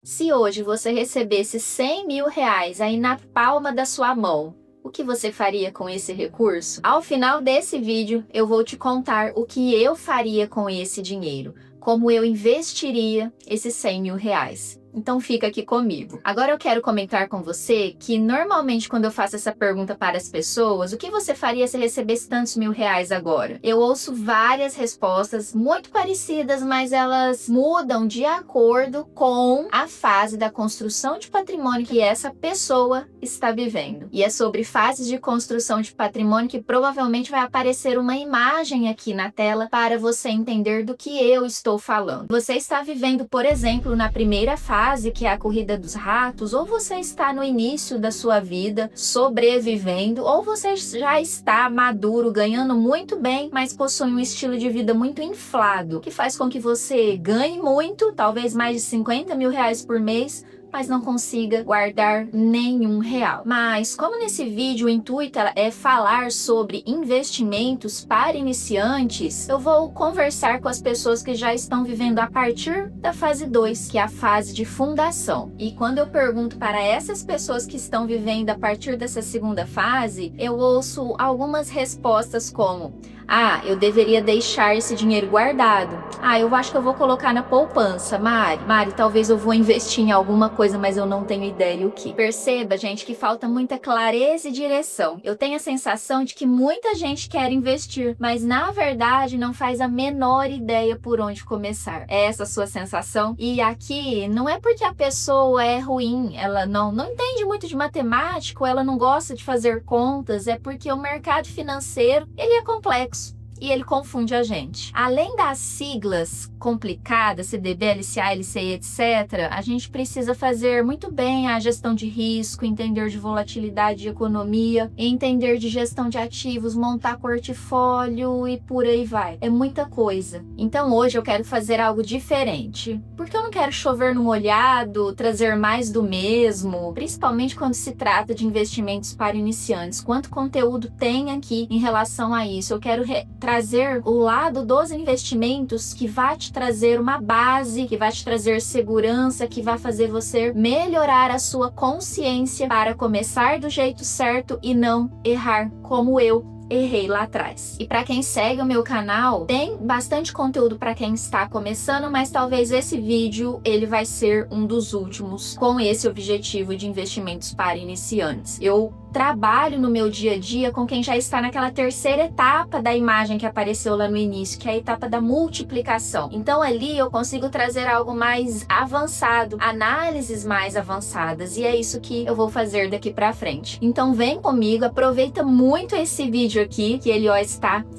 Se hoje você recebesse R$ 100.000 aí na palma da sua mão, o que você faria com esse recurso? Ao final desse vídeo, eu vou te contar o que eu faria com esse dinheiro, como eu investiria esses R$ 100.000. Então fica aqui comigo. Agora eu quero comentar com você que normalmente quando eu faço essa pergunta para as pessoas, o que você faria se recebesse tantos R$ 1.000 agora? Eu ouço várias respostas muito parecidas, mas elas mudam de acordo com a fase da construção de patrimônio que essa pessoa está vivendo. E é sobre fases de construção de patrimônio que provavelmente vai aparecer uma imagem aqui na tela para você entender do que eu estou falando. Você está vivendo, por exemplo, na primeira fase, que é a corrida dos ratos, ou você está no início da sua vida sobrevivendo, ou você já está maduro, ganhando muito bem, mas possui um estilo de vida muito inflado, que faz com que você ganhe muito, talvez mais de R$ 50.000 por mês, mas não consiga guardar nenhum real. Mas como nesse vídeo o intuito é falar sobre investimentos para iniciantes, eu vou conversar com as pessoas que já estão vivendo a partir da fase 2, que é a fase de fundação. E quando eu pergunto para essas pessoas que estão vivendo a partir dessa segunda fase, eu ouço algumas respostas como: ah, eu deveria deixar esse dinheiro guardado. Ah, eu acho que eu vou colocar na poupança, Mari. Mari, talvez eu vou investir em alguma coisa, mas eu não tenho ideia o que. Perceba, gente, que falta muita clareza e direção. Eu tenho a sensação de que muita gente quer investir, mas na verdade não faz a menor ideia por onde começar. É essa a sua sensação? E aqui não é porque a pessoa é ruim, ela não entende muito de matemática, ou ela não gosta de fazer contas, é porque o mercado financeiro, ele é complexo. E ele confunde a gente. Além das siglas complicadas, CDB, LCA, LCI, etc., a gente precisa fazer muito bem a gestão de risco, entender de volatilidade de economia, entender de gestão de ativos, montar portfólio e por aí vai. É muita coisa. Então hoje eu quero fazer algo diferente. Porque eu não quero chover no molhado, trazer mais do mesmo, principalmente quando se trata de investimentos para iniciantes. Quanto conteúdo tem aqui em relação a isso? Eu quero trazer o lado dos investimentos que vai te trazer uma base, que vai te trazer segurança, que vai fazer você melhorar a sua consciência para começar do jeito certo e não errar como eu errei lá atrás. E para quem segue o meu canal, tem bastante conteúdo para quem está começando, mas talvez esse vídeo ele vai ser um dos últimos com esse objetivo de investimentos para iniciantes. Eu trabalho no meu dia a dia com quem já está naquela terceira etapa da imagem que apareceu lá no início, que é a etapa da multiplicação. Então ali eu consigo trazer algo mais avançado, análises mais avançadas, e é isso que eu vou fazer daqui para frente. Então vem comigo, aproveita muito esse vídeo aqui, que ele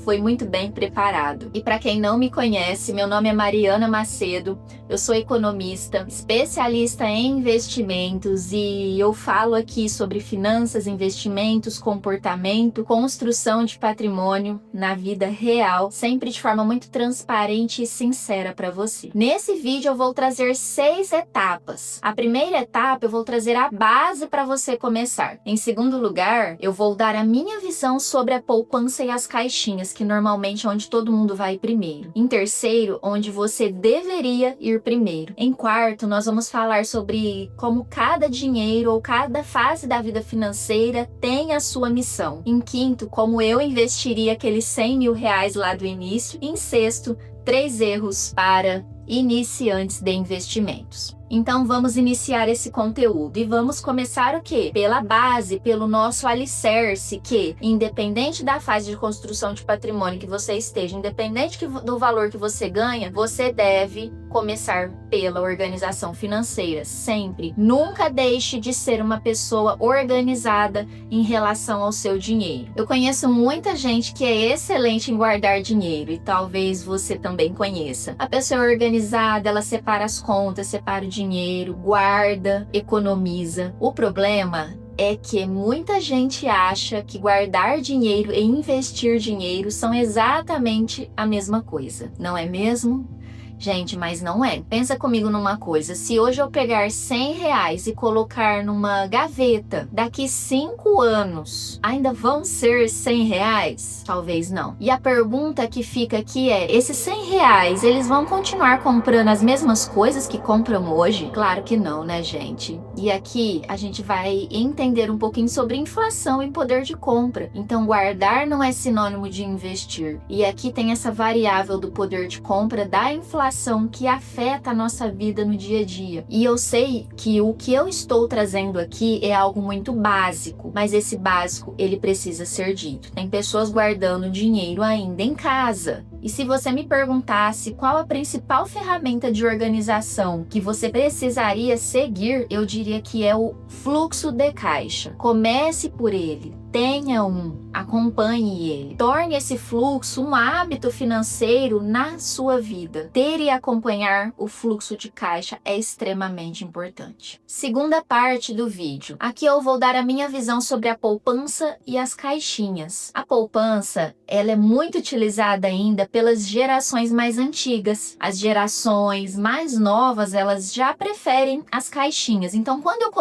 foi muito bem preparado. E para quem não me conhece, meu nome é Mariana Macedo, eu sou economista, especialista em investimentos, e eu falo aqui sobre finanças, investimentos, comportamento, construção de patrimônio na vida real, sempre de forma muito transparente e sincera para você. Nesse vídeo eu vou trazer 6 etapas. A primeira etapa eu vou trazer a base para você começar. Em segundo lugar, eu vou dar a minha visão sobre a poupança e as caixinhas, que normalmente é onde todo mundo vai primeiro. Em terceiro, onde você deveria ir primeiro. Em quarto, nós vamos falar sobre como cada dinheiro ou cada fase da vida financeira tem a sua missão. Em quinto, como eu investiria aqueles R$ 100.000 lá do início. Em sexto, 3 erros para iniciantes de investimentos. Então vamos iniciar esse conteúdo e vamos começar o quê? Pela base, pelo nosso alicerce, que independente da fase de construção de patrimônio que você esteja, independente do valor que você ganha, você deve começar pela organização financeira, sempre. Nunca deixe de ser uma pessoa organizada em relação ao seu dinheiro. Eu conheço muita gente que é excelente em guardar dinheiro, e talvez você também conheça. A pessoa é organizada, ela separa as contas, separa o dinheiro, guarda, economiza. O problema é que muita gente acha que guardar dinheiro e investir dinheiro são exatamente a mesma coisa, não é mesmo? Gente, mas não é. Pensa comigo numa coisa, se hoje eu pegar R$100 e colocar numa gaveta, daqui 5 anos, ainda vão ser R$100? Talvez não. E a pergunta que fica aqui é, esses R$100, eles vão continuar comprando as mesmas coisas que compram hoje? Claro que não, né, gente? E aqui a gente vai entender um pouquinho sobre inflação e poder de compra. Então, guardar não é sinônimo de investir. E aqui tem essa variável do poder de compra da inflação que afeta a nossa vida no dia a dia. E eu sei que o que eu estou trazendo aqui é algo muito básico, mas esse básico, ele precisa ser dito. Tem pessoas guardando dinheiro ainda em casa. E se você me perguntasse qual a principal ferramenta de organização que você precisaria seguir, eu diria que é o fluxo de caixa. Comece por ele. Tenha um, acompanhe ele. Torne esse fluxo um hábito financeiro na sua vida. Ter e acompanhar o fluxo de caixa é extremamente importante. Segunda parte do vídeo. Aqui eu vou dar a minha visão sobre a poupança e as caixinhas. A poupança, ela é muito utilizada ainda pelas gerações mais antigas. As gerações mais novas, elas já preferem as caixinhas. Então, quando eu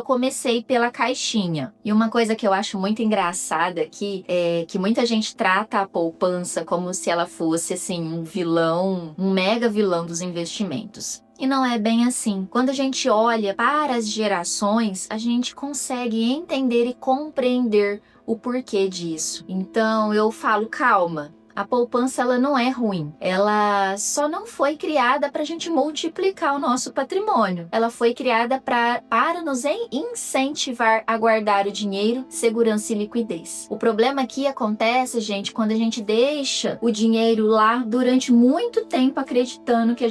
comecei pela caixinha. E uma coisa que eu acho muito engraçada aqui é que muita gente trata a poupança como se ela fosse assim um vilão, um mega vilão dos investimentos. E não é bem assim. Quando a gente olha para as gerações, a gente consegue entender e compreender o porquê disso. Então eu falo, calma. A poupança, ela não é ruim. Ela só não foi criada para a gente multiplicar o nosso patrimônio. Ela foi criada para nos incentivar a guardar o dinheiro, segurança e liquidez. O problema aqui acontece, gente, quando a gente deixa o dinheiro lá durante muito tempo acreditando que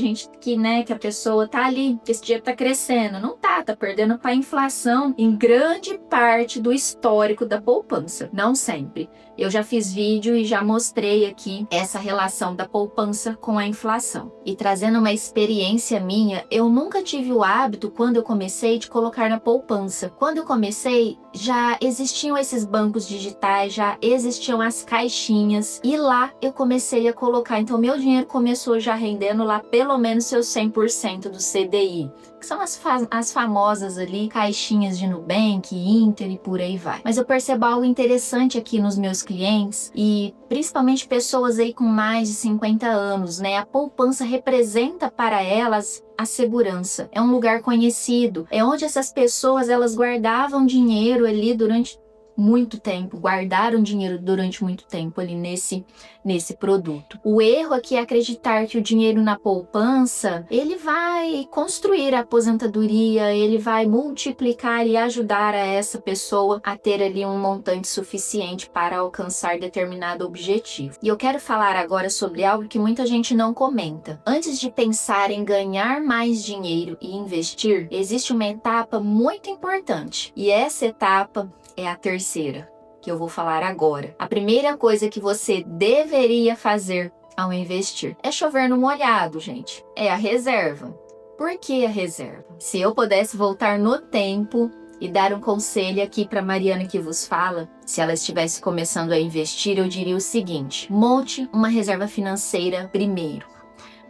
a pessoa tá ali, que esse dinheiro tá crescendo. Não tá perdendo para a inflação em grande parte do histórico da poupança. Não sempre. Eu já fiz vídeo e já mostrei aqui essa relação da poupança com a inflação. E trazendo uma experiência minha, eu nunca tive o hábito, quando eu comecei, de colocar na poupança. Quando eu comecei, já existiam esses bancos digitais, já existiam as caixinhas, e lá eu comecei a colocar. Então, meu dinheiro começou já rendendo lá pelo menos seus 100% do CDI, que são as famosas ali, caixinhas de Nubank, Inter e por aí vai. Mas eu percebo algo interessante aqui nos meus clientes, e principalmente pessoas aí com mais de 50 anos, né? A poupança representa para elas a segurança. É um lugar conhecido, é onde essas pessoas, elas guardavam dinheiro ali durante muito tempo, guardaram dinheiro durante muito tempo ali nesse produto. O erro aqui é acreditar que o dinheiro na poupança, ele vai construir a aposentadoria, ele vai multiplicar e ajudar a essa pessoa a ter ali um montante suficiente para alcançar determinado objetivo. E eu quero falar agora sobre algo que muita gente não comenta. Antes de pensar em ganhar mais dinheiro e investir, existe uma etapa muito importante, e essa etapa é a terceira, que eu vou falar agora. A primeira coisa que você deveria fazer ao investir é chover no molhado, gente. É a reserva. Por que a reserva? Se eu pudesse voltar no tempo e dar um conselho aqui para Mariana que vos fala, se ela estivesse começando a investir, eu diria o seguinte: monte uma reserva financeira primeiro.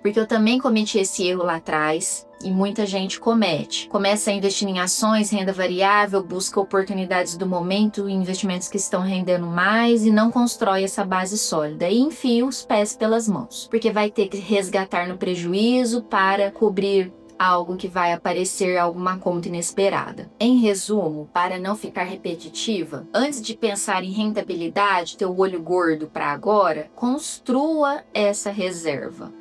Porque eu também cometi esse erro lá atrás, e muita gente comete. Começa a investir em ações, renda variável, busca oportunidades do momento, investimentos que estão rendendo mais, e não constrói essa base sólida. E enfia os pés pelas mãos, porque vai ter que resgatar no prejuízo para cobrir algo que vai aparecer, alguma conta inesperada. Em resumo, para não ficar repetitiva, antes de pensar em rentabilidade, ter o olho gordo para agora, construa essa reserva.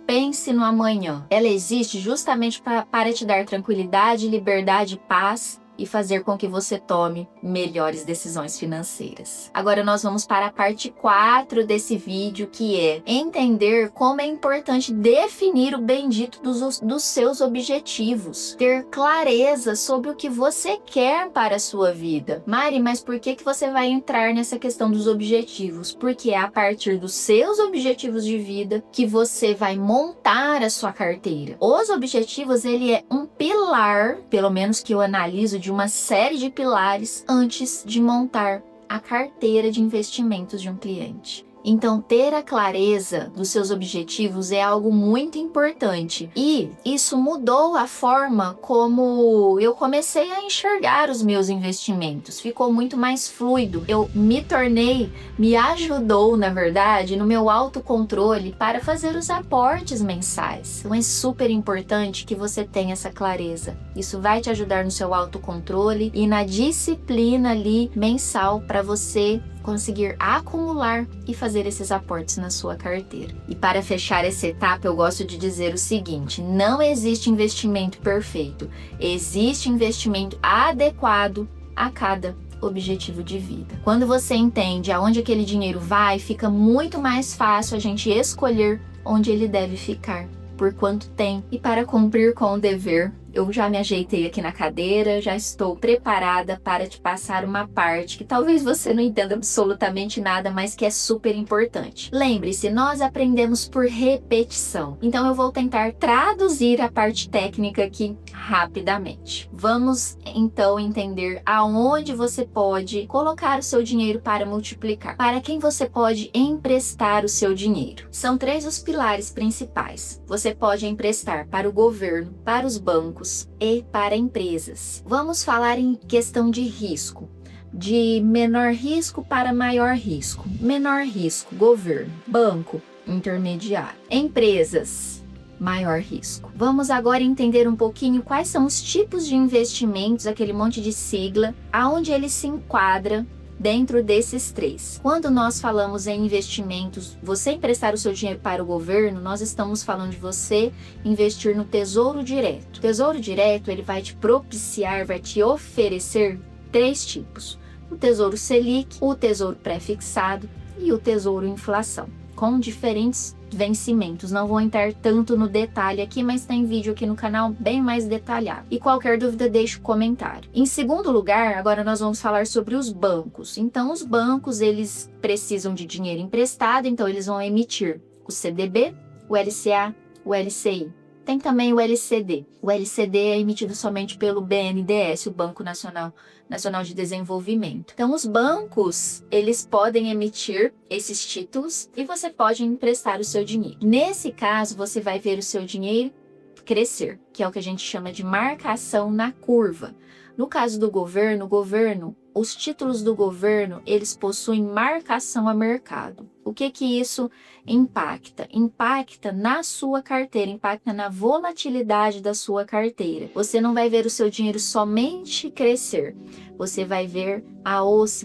Pense no amanhã. Ela existe justamente para te dar tranquilidade, liberdade, paz e fazer com que você tome melhores decisões financeiras. Agora nós vamos para a parte 4 desse vídeo, que é entender como é importante definir o bendito dos seus objetivos. Ter clareza sobre o que você quer para a sua vida. Mari, mas por que você vai entrar nessa questão dos objetivos? Porque é a partir dos seus objetivos de vida que você vai montar a sua carteira. Os objetivos, ele é um pilar, pelo menos que eu analiso, de uma série de pilares antes de montar a carteira de investimentos de um cliente. Então, ter a clareza dos seus objetivos é algo muito importante. E isso mudou a forma como eu comecei a enxergar os meus investimentos. Ficou muito mais fluido. Eu me ajudou, na verdade, no meu autocontrole para fazer os aportes mensais. Então, é super importante que você tenha essa clareza. Isso vai te ajudar no seu autocontrole e na disciplina ali mensal para você conseguir acumular e fazer esses aportes na sua carteira. E para fechar essa etapa, eu gosto de dizer o seguinte: não existe investimento perfeito, existe investimento adequado a cada objetivo de vida. Quando você entende aonde aquele dinheiro vai, fica muito mais fácil a gente escolher onde ele deve ficar, por quanto tempo. E para cumprir com o dever, eu já me ajeitei aqui na cadeira, já estou preparada para te passar uma parte que talvez você não entenda absolutamente nada, mas que é super importante. Lembre-se, nós aprendemos por repetição. Então eu vou tentar traduzir a parte técnica aqui rapidamente. Vamos então entender aonde você pode colocar o seu dinheiro para multiplicar. Para quem você pode emprestar o seu dinheiro? São 3 os pilares principais. Você pode emprestar para o governo, para os bancos e para empresas. Vamos falar em questão de risco. De menor risco para maior risco. Menor risco, governo. Banco, intermediário. Empresas, maior risco. Vamos agora entender um pouquinho quais são os tipos de investimentos, aquele monte de sigla, aonde ele se enquadra dentro desses 3. Quando nós falamos em investimentos, você emprestar o seu dinheiro para o governo, nós estamos falando de você investir no Tesouro Direto. O Tesouro Direto, ele vai te propiciar, vai te oferecer 3 tipos: o Tesouro Selic, o Tesouro Pré-fixado e o Tesouro Inflação, com diferentes vencimentos. Não vou entrar tanto no detalhe aqui, mas tem vídeo aqui no canal bem mais detalhado. E qualquer dúvida, deixe um comentário. Em segundo lugar, agora nós vamos falar sobre os bancos. Então, os bancos, eles precisam de dinheiro emprestado, então eles vão emitir o CDB, o LCA, o LCI. Tem também o LCD. O LCD é emitido somente pelo BNDES, o Banco Nacional de Desenvolvimento. Então, os bancos, eles podem emitir esses títulos e você pode emprestar o seu dinheiro. Nesse caso, você vai ver o seu dinheiro crescer, que é o que a gente chama de marcação na curva. No caso do governo, os títulos do governo, eles possuem marcação a mercado. O que isso impacta? Impacta na sua carteira, impacta na volatilidade da sua carteira. Você não vai ver o seu dinheiro somente crescer, você vai ver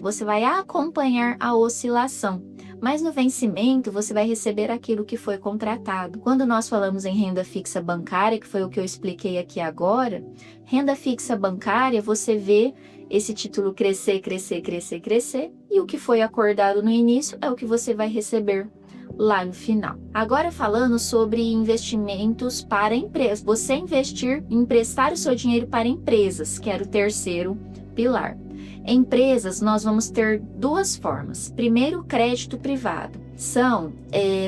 você vai acompanhar a oscilação. Mas no vencimento, você vai receber aquilo que foi contratado. Quando nós falamos em renda fixa bancária, que foi o que eu expliquei aqui agora, renda fixa bancária, você vê esse título crescer, e o que foi acordado no início é o que você vai receber lá no final. Agora falando sobre investimentos para empresas. Você emprestar o seu dinheiro para empresas, que era o terceiro pilar. Empresas, nós vamos ter 2 formas. Primeiro, crédito privado.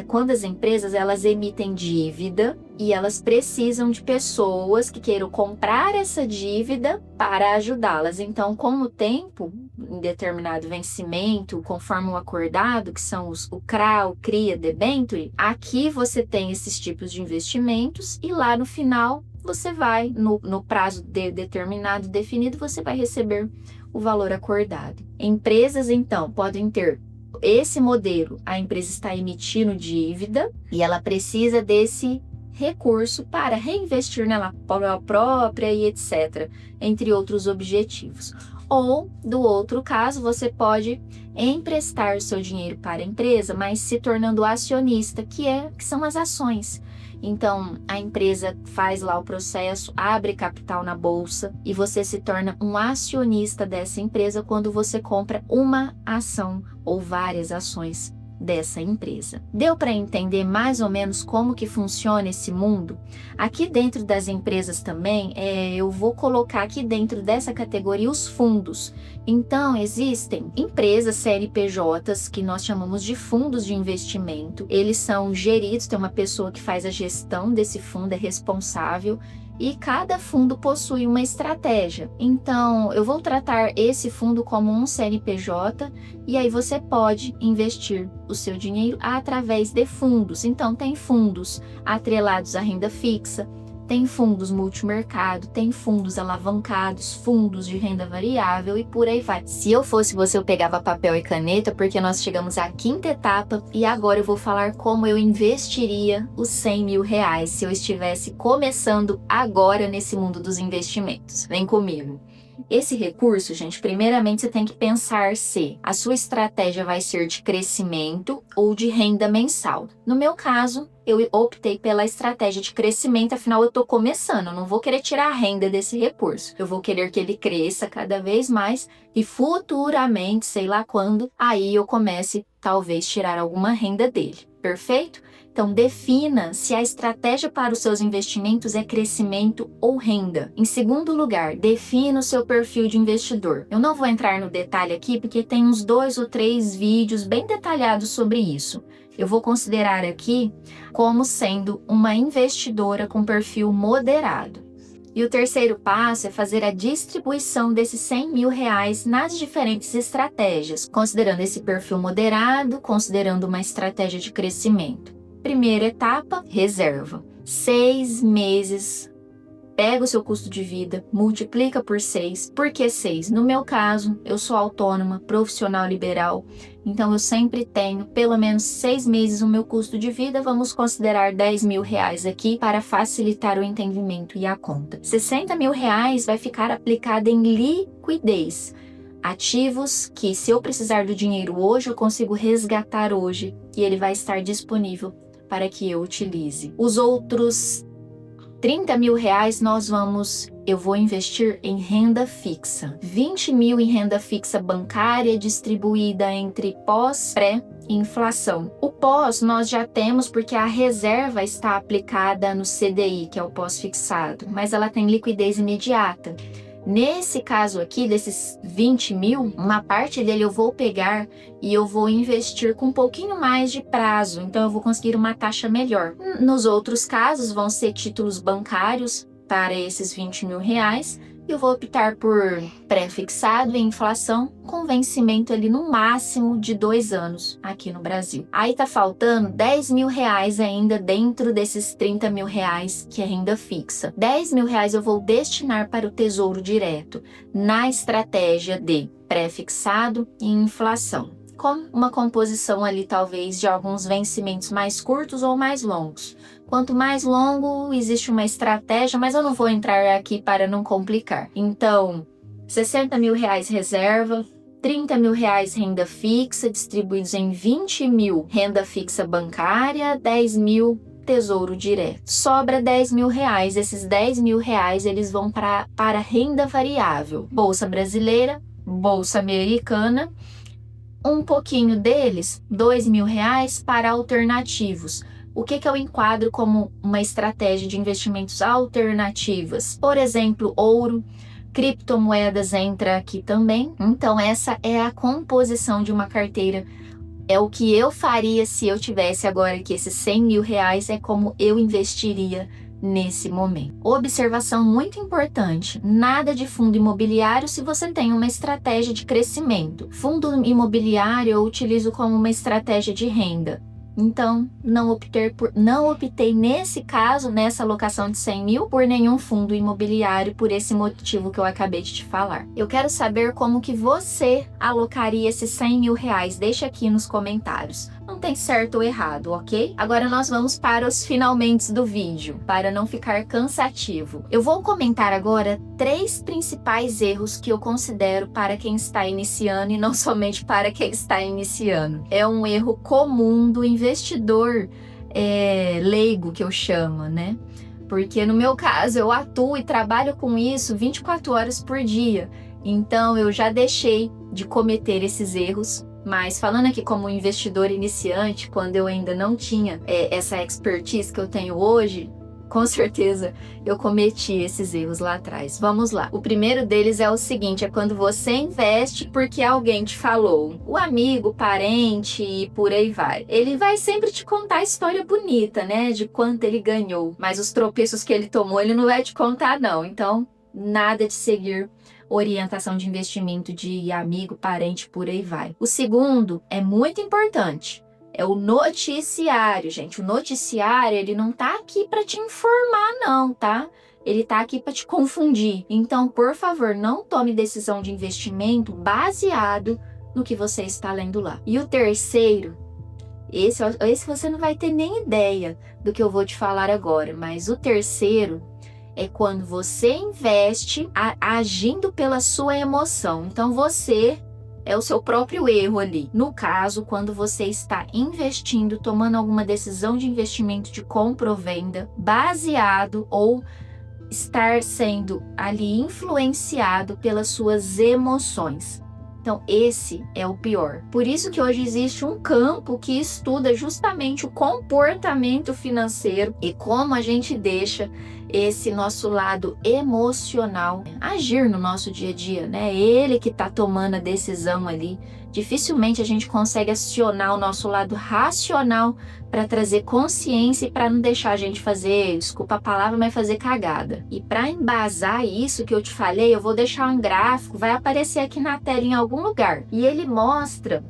Quando as empresas elas emitem dívida e elas precisam de pessoas que queiram comprar essa dívida para ajudá-las. Então, com o tempo, em determinado vencimento, conforme o acordado, que são o CRA, o CRIA, Debenture, aqui você tem esses tipos de investimentos e lá no final você vai, no prazo determinado, definido, você vai receber o valor acordado. Empresas, então, podem ter esse modelo. A empresa está emitindo dívida e ela precisa desse recurso para reinvestir nela própria e etc., entre outros objetivos. Ou, do outro caso, você pode emprestar o seu dinheiro para a empresa, mas se tornando acionista, que são as ações. Então, a empresa faz lá o processo, abre capital na bolsa e você se torna um acionista dessa empresa quando você compra uma ação ou várias ações dessa empresa. Deu para entender mais ou menos como que funciona esse mundo? Aqui dentro das empresas também, eu vou colocar aqui dentro dessa categoria os fundos. Então, existem empresas CNPJs que nós chamamos de fundos de investimento. Eles são geridos, tem uma pessoa que faz a gestão desse fundo, é responsável. e cada fundo possui uma estratégia. Então, eu vou tratar esse fundo como um CNPJ e aí você pode investir o seu dinheiro através de fundos. Então, tem fundos atrelados à renda fixa, tem fundos multimercado, tem fundos alavancados, fundos de renda variável e por aí vai. Se eu fosse você, eu pegava papel e caneta, porque nós chegamos à quinta etapa e agora eu vou falar como eu investiria os 100 mil reais se eu estivesse começando agora nesse mundo dos investimentos. Vem comigo. Esse recurso, gente, primeiramente você tem que pensar se a sua estratégia vai ser de crescimento ou de renda mensal. No meu caso, eu optei pela estratégia de crescimento, afinal eu estou começando, eu não vou querer tirar a renda desse recurso. Eu vou querer que ele cresça cada vez mais e futuramente, sei lá quando, aí eu comece talvez tirar alguma renda dele. Perfeito? Então, defina se a estratégia para os seus investimentos é crescimento ou renda. Em segundo lugar, defina o seu perfil de investidor. Eu não vou entrar no detalhe aqui porque tem uns 2 ou 3 vídeos bem detalhados sobre isso. Eu vou considerar aqui como sendo uma investidora com perfil moderado. E o terceiro passo é fazer a distribuição desses 100 mil reais nas diferentes estratégias, considerando esse perfil moderado, considerando uma estratégia de crescimento. Primeira etapa, reserva. 6 meses, pega o seu custo de vida, multiplica por 6. Por que 6? No meu caso, eu sou autônoma, profissional liberal, então eu sempre tenho pelo menos 6 meses o meu custo de vida, vamos considerar 10 mil reais aqui para facilitar o entendimento e a conta. 60 mil reais vai ficar aplicado em liquidez. Ativos que, se eu precisar do dinheiro hoje, eu consigo resgatar hoje e ele vai estar disponível para que eu utilize. Os outros 30 mil reais eu vou investir em renda fixa. 20 mil em renda fixa bancária distribuída entre pós, pré e inflação. O pós nós já temos porque a reserva está aplicada no CDI, que é o pós-fixado, mas ela tem liquidez imediata. Nesse caso aqui, desses 20 mil, uma parte dele eu vou pegar e eu vou investir com um pouquinho mais de prazo, então eu vou conseguir uma taxa melhor. Nos outros casos, vão ser títulos bancários para esses 20 mil reais, e eu vou optar por pré-fixado e inflação com vencimento ali no máximo de 2 anos aqui no Brasil. Aí tá faltando 10 mil reais ainda dentro desses 30 mil reais que é renda fixa. 10 mil reais eu vou destinar para o Tesouro Direto na estratégia de pré-fixado e inflação, com uma composição ali talvez de alguns vencimentos mais curtos ou mais longos. Quanto mais longo, existe uma estratégia, mas eu não vou entrar aqui para não complicar. Então, 60 mil reais reserva, 30 mil reais renda fixa, distribuídos em 20 mil renda fixa bancária, 10 mil Tesouro Direto. Sobra 10 mil reais. Esses 10 mil reais eles vão para renda variável. Bolsa brasileira, bolsa americana. Um pouquinho deles, 2 mil reais para alternativos. O que eu enquadro como uma estratégia de investimentos alternativas? Por exemplo, ouro, criptomoedas entra aqui também. Então, essa é a composição de uma carteira. É o que eu faria se eu tivesse agora aqui esses 100 mil reais, é como eu investiria nesse momento. Observação muito importante: nada de fundo imobiliário se você tem uma estratégia de crescimento. Fundo imobiliário eu utilizo como uma estratégia de renda. Então, não optei nesse caso, nessa alocação de 100 mil, por nenhum fundo imobiliário, por esse motivo que eu acabei de te falar. Eu quero saber como que você alocaria esses 100 mil reais. Deixa aqui nos comentários. Não tem certo ou errado, ok? Agora nós vamos para os finalmente do vídeo, para não ficar cansativo. Eu vou comentar agora 3 principais erros que eu considero para quem está iniciando e não somente para quem está iniciando. É um erro comum do investidor leigo, que eu chamo, né? Porque no meu caso eu atuo e trabalho com isso 24 horas por dia. Então eu já deixei de cometer esses erros. Mas falando aqui como investidor iniciante, quando eu ainda não tinha essa expertise que eu tenho hoje, Com certeza eu cometi esses erros lá atrás. Vamos lá. O primeiro deles é o seguinte, é quando você investe porque alguém te falou. O amigo, parente e por aí vai. Ele vai sempre te contar a história bonita, né? De quanto ele ganhou. Mas os tropeços que ele tomou, ele não vai te contar, não. Então, nada de seguir orientação de investimento de amigo, parente, por aí vai. O segundo é muito importante. É o noticiário, gente. O noticiário, ele não tá aqui para te informar, não, tá? Ele tá aqui para te confundir. Então, por favor, não tome decisão de investimento baseado no que você está lendo lá. E o terceiro, esse você não vai ter nem ideia do que eu vou te falar agora, mas o terceiro é quando você investe agindo pela sua emoção. Então, você é o seu próprio erro ali. No caso, quando você está investindo, tomando alguma decisão de investimento de compra ou venda, baseado ou estar sendo ali influenciado pelas suas emoções. Então, esse é o pior. Por isso que hoje existe um campo que estuda justamente o comportamento financeiro e como a gente deixa esse nosso lado emocional agir no nosso dia a dia, né? Ele que tá tomando a decisão ali. Dificilmente a gente consegue acionar o nosso lado racional para trazer consciência e para não deixar a gente fazer, desculpa a palavra, mas fazer cagada. E para embasar isso que eu te falei, eu vou deixar um gráfico, vai aparecer aqui na tela em algum lugar. E ele mostra...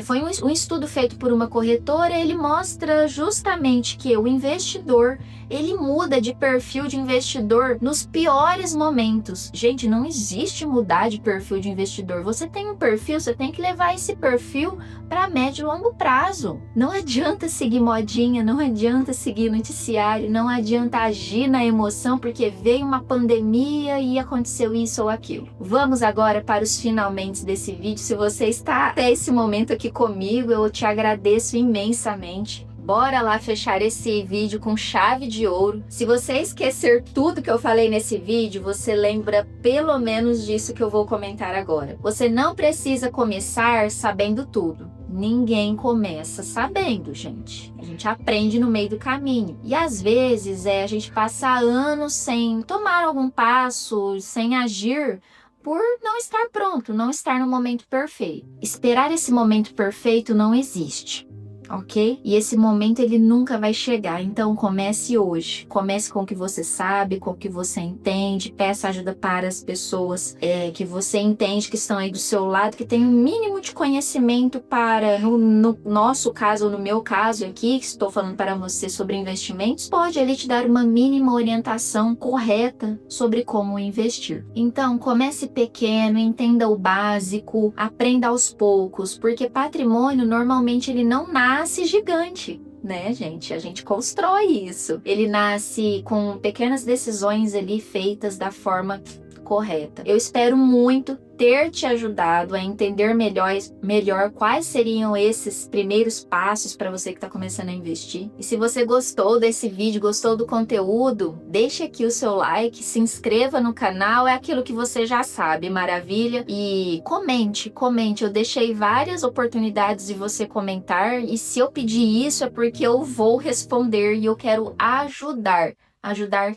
foi um estudo feito por uma corretora, ele mostra justamente que o investidor, ele muda de perfil de investidor nos piores momentos. Gente, não existe mudar de perfil de investidor. Você tem um perfil, você tem que levar esse perfil para médio e longo prazo. Não adianta seguir modinha, não adianta seguir noticiário, não adianta agir na emoção porque veio uma pandemia e aconteceu isso ou aquilo. Vamos agora para os finalmente desse vídeo. Se você está até esse momento aqui comigo, eu te agradeço imensamente. Bora lá fechar esse vídeo com chave de ouro. Se você esquecer tudo que eu falei nesse vídeo, você lembra pelo menos disso que eu vou comentar agora. Você não precisa começar sabendo tudo. Ninguém começa sabendo, gente. A gente aprende no meio do caminho. E às vezes a gente passa anos sem tomar algum passo, sem agir, por não estar pronto, não estar no momento perfeito. Esperar esse momento perfeito não existe, ok? E esse momento ele nunca vai chegar, então comece hoje. Comece com o que você sabe, com o que você entende, peça ajuda para as pessoas que você entende que estão aí do seu lado, que tem um mínimo de conhecimento para, no nosso caso, ou no meu caso aqui, que estou falando para você sobre investimentos, pode ali te dar uma mínima orientação correta sobre como investir. Então, comece pequeno, entenda o básico, aprenda aos poucos, porque patrimônio normalmente ele não nasce gigante, né, gente? A gente constrói isso. Ele nasce com pequenas decisões ali feitas da forma correta. Eu espero muito ter te ajudado a entender melhor quais seriam esses primeiros passos para você que está começando a investir. E se você gostou desse vídeo, gostou do conteúdo, deixe aqui o seu like, se inscreva no canal, é aquilo que você já sabe, maravilha. E comente. Eu deixei várias oportunidades de você comentar e se eu pedir isso é porque eu vou responder e eu quero ajudar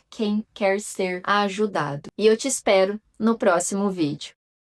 quem quer ser ajudado. E eu te espero no próximo vídeo.